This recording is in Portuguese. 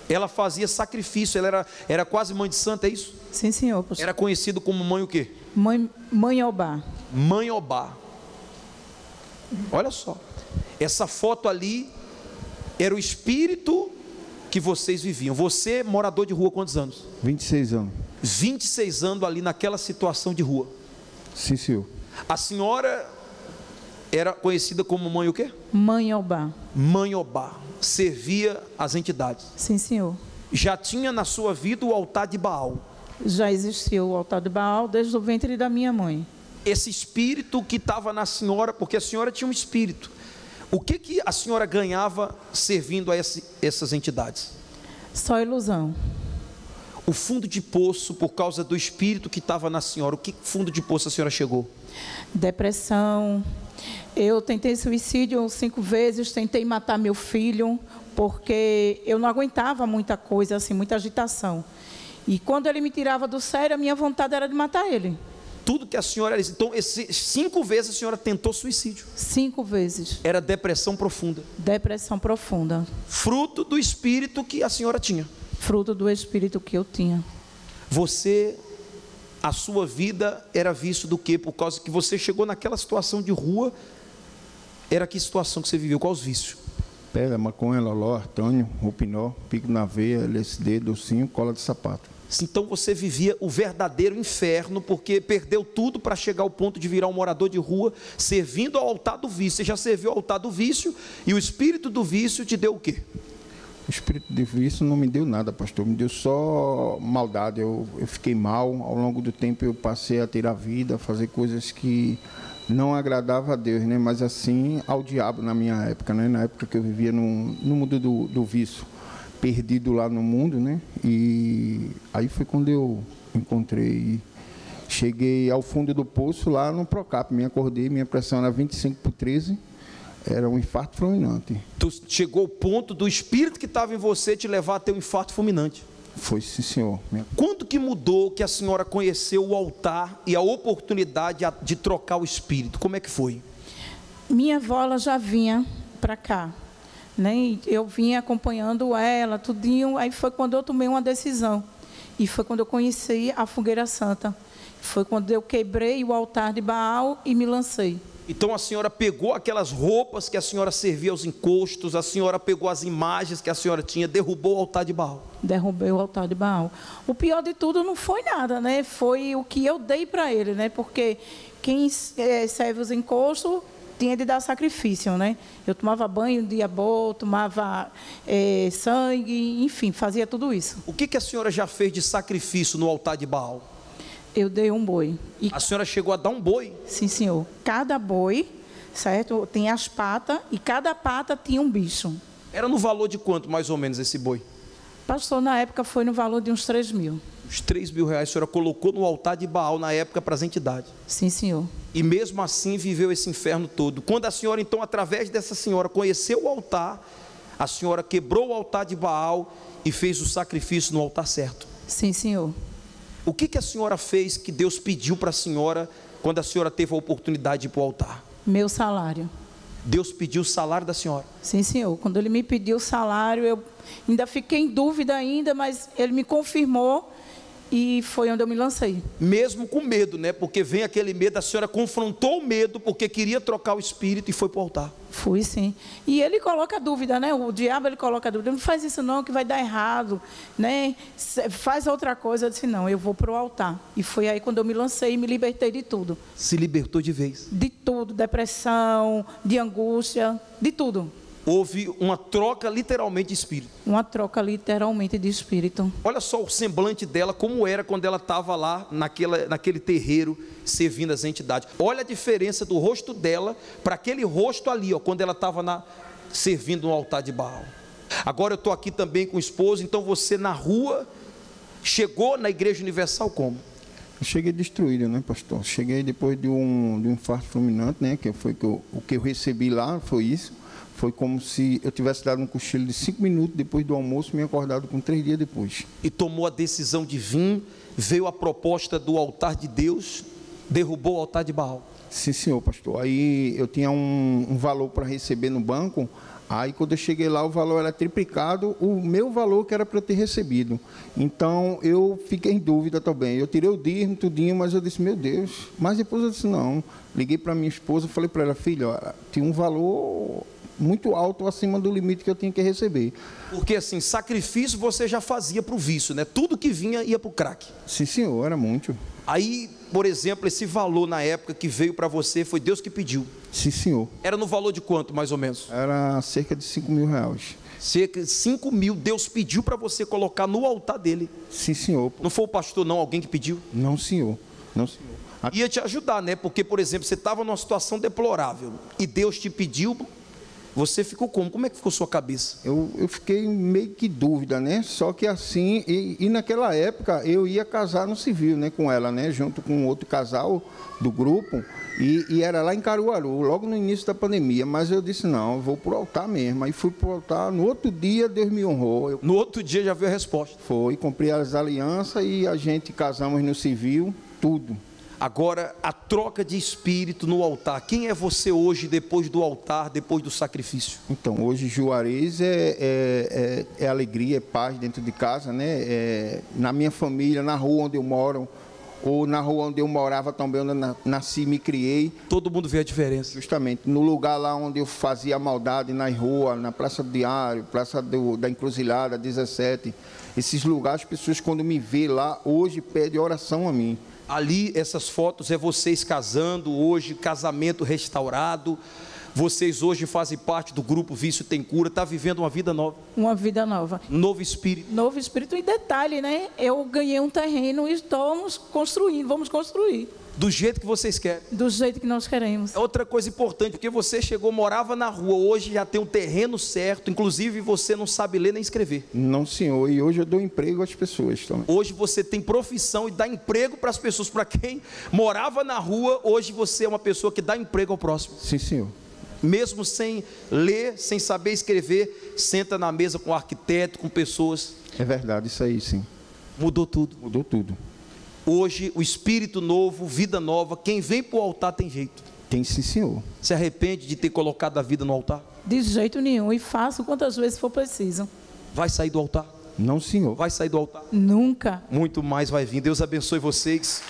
Ela fazia sacrifício, ela era quase mãe de santo, é isso? Sim, senhor, pastor. Era conhecido como mãe o quê? Mãe Obá. Mãe Obá. Olha só, essa foto ali era o espírito que vocês viviam. Você, morador de rua, quantos anos? 26 anos. 26 anos ali naquela situação de rua. Sim, senhor. A senhora era conhecida como mãe o quê? Mãe Obá. Mãe Obá. Servia as entidades. Sim, senhor. Já tinha na sua vida o altar de Baal. Já existiu o altar de Baal desde o ventre da minha mãe. Esse espírito que estava na senhora, porque a senhora tinha um espírito. O que a senhora ganhava servindo a essas entidades? Só ilusão. O fundo de poço, por causa do espírito que estava na senhora, o que fundo de poço a senhora chegou? Depressão. Eu tentei suicídio 5 vezes, tentei matar meu filho, porque eu não aguentava muita coisa, assim, muita agitação. E quando ele me tirava do sério, a minha vontade era de matar ele. Tudo que a senhora... Então, 5 vezes a senhora tentou suicídio. 5 vezes. Era depressão profunda. Depressão profunda. Fruto do espírito que a senhora tinha. Fruto do espírito que eu tinha. A sua vida era visto do quê? Por causa que você chegou naquela situação de rua. Era que situação que você viveu? Quais os vícios? Pega, maconha, loló, artânio, rupinol, pico na veia, LSD, docinho, cola de sapato. Então você vivia o verdadeiro inferno, porque perdeu tudo para chegar ao ponto de virar um morador de rua, servindo ao altar do vício. Você já serviu ao altar do vício, e o espírito do vício te deu o quê? O espírito de vício não me deu nada, pastor, me deu só maldade. Eu fiquei mal, ao longo do tempo eu passei a ter a vida, a fazer coisas que não agradavam a Deus, né? Mas assim ao diabo na minha época, né? Na época que eu vivia no mundo do vício, perdido lá no mundo, né? E aí foi quando eu encontrei, cheguei ao fundo do poço lá no Procap, me acordei, minha pressão era 25/13, era um infarto fulminante. Tu chegou ao ponto do espírito que estava em você te levar a ter um infarto fulminante. Foi, sim, senhor. Quando que mudou que a senhora conheceu o altar e a oportunidade de trocar o espírito? Como é que foi? Minha avó ela já vinha para cá, né? Eu vinha acompanhando ela, tudinho. Aí foi quando eu tomei uma decisão. E foi quando eu conheci a Fogueira Santa. Foi quando eu quebrei o altar de Baal e me lancei. Então a senhora pegou aquelas roupas que a senhora servia aos encostos, a senhora pegou as imagens que a senhora tinha, derrubou o altar de Baal. Derrubei o altar de Baal. O pior de tudo não foi nada, né? Foi o que eu dei para ele, né? Porque quem serve os encostos tinha de dar sacrifício, né? Eu tomava banho de diabô, tomava sangue, enfim, fazia tudo isso. O que a senhora já fez de sacrifício no altar de Baal? Eu dei um boi. E a senhora chegou a dar um boi? Sim, senhor. Cada boi, certo? Tem as patas e cada pata tinha um bicho. Era no valor de quanto, mais ou menos, esse boi? Pastor, na época foi no valor de uns 3 mil. Uns 3 mil reais a senhora colocou no altar de Baal na época para as entidades. Sim, senhor. E mesmo assim viveu esse inferno todo. Quando a senhora, então, através dessa senhora, conheceu o altar, a senhora quebrou o altar de Baal e fez o sacrifício no altar certo. Sim, senhor. O que a senhora fez que Deus pediu para a senhora quando a senhora teve a oportunidade de ir para o altar? Meu salário. Deus pediu o salário da senhora? Sim, senhor. Quando ele me pediu o salário, eu ainda fiquei em dúvida ainda, mas ele me confirmou e foi onde eu me lancei. Mesmo com medo, né? Porque vem aquele medo, a senhora confrontou o medo porque queria trocar o espírito e foi para o altar. Fui, sim. E ele coloca dúvida, né? O diabo, ele coloca dúvida. Não faz isso não, que vai dar errado, né? Faz outra coisa. Eu disse, não, eu vou para o altar. E foi aí quando eu me lancei e me libertei de tudo. Se libertou de vez? De tudo, depressão, de angústia, de tudo. Houve uma troca literalmente de espírito. Uma troca literalmente de espírito. Olha só o semblante dela, como era quando ela estava lá naquele terreiro, servindo as entidades. Olha a diferença do rosto dela para aquele rosto ali, ó, quando ela estava servindo no altar de Baal. Agora eu estou aqui também com o esposo, então você na rua, chegou na Igreja Universal como? Eu cheguei destruído, né, pastor? Cheguei depois de um infarto fulminante, né, que foi o que eu recebi lá, foi isso. Foi como se eu tivesse dado um cochilo de 5 minutos depois do almoço, me acordado com 3 dias depois. E tomou a decisão de vir, veio a proposta do altar de Deus, derrubou o altar de Baal. Sim, senhor, pastor. Aí eu tinha um valor para receber no banco, Aí, quando eu cheguei lá, o valor era triplicado, o meu valor que era para eu ter recebido. Então, eu fiquei em dúvida também. Eu tirei o dízimo, tudinho, mas eu disse, meu Deus. Mas depois eu disse, não. Liguei para minha esposa, falei para ela, filha, ó, tinha um valor muito alto acima do limite que eu tinha que receber. Porque assim, sacrifício você já fazia para o vício, né? Tudo que vinha ia para o crack. Sim, senhor, era muito. Aí, por exemplo, esse valor na época que veio para você, foi Deus que pediu. Sim, senhor. Era no valor de quanto, mais ou menos? Era cerca de 5 mil reais. Cerca de 5 mil, Deus pediu para você colocar no altar dele. Sim, senhor. Não foi o pastor não, alguém que pediu? Não, senhor. Não, senhor. Ia te ajudar, né? Porque, por exemplo, você estava numa situação deplorável e Deus te pediu, você ficou como? Como é que ficou sua cabeça? Eu fiquei meio que dúvida, né? Só que assim, e naquela época eu ia casar no civil, né? Com ela, né? Junto com outro casal do grupo, e era lá em Caruaru, logo no início da pandemia. Mas eu disse, não, eu vou pro altar mesmo. Aí fui pro altar, no outro dia Deus me honrou. No outro dia já veio a resposta. Foi, comprei as alianças e a gente casamos no civil, tudo. Agora, a troca de espírito no altar. Quem é você hoje, depois do altar, depois do sacrifício? Então, hoje Juarez é alegria, é paz dentro de casa, né? Na minha família, na rua onde eu moro, ou na rua onde eu morava também, onde eu nasci e me criei. Todo mundo vê a diferença. Justamente, no lugar lá onde eu fazia maldade, nas ruas, na Praça do Diário, Praça da Encruzilhada, 17, esses lugares, as pessoas quando me vê lá, hoje pedem oração a mim. Ali, essas fotos é vocês casando hoje, casamento restaurado. Vocês hoje fazem parte do grupo Vício Tem Cura, está vivendo uma vida nova. Uma vida nova. Novo espírito. Novo espírito e detalhe, né? Eu ganhei um terreno e estamos construindo, vamos construir. Do jeito que vocês querem. Do jeito que nós queremos. Outra coisa importante, porque você chegou, morava na rua, hoje já tem um terreno certo, inclusive você não sabe ler nem escrever. Não, senhor, e hoje eu dou emprego às pessoas também. Hoje você tem profissão e dá emprego para as pessoas. Para quem morava na rua, hoje você é uma pessoa que dá emprego ao próximo. Sim, senhor. Mesmo sem ler, sem saber escrever, senta na mesa com o arquiteto, com pessoas. É verdade, isso aí, sim. Mudou tudo. Mudou tudo. Hoje, o espírito novo, vida nova, quem vem para o altar tem jeito. Tem, sim, senhor. Se arrepende de ter colocado a vida no altar? De jeito nenhum. E faço quantas vezes for preciso. Vai sair do altar? Não, senhor. Vai sair do altar? Nunca. Muito mais vai vir. Deus abençoe vocês.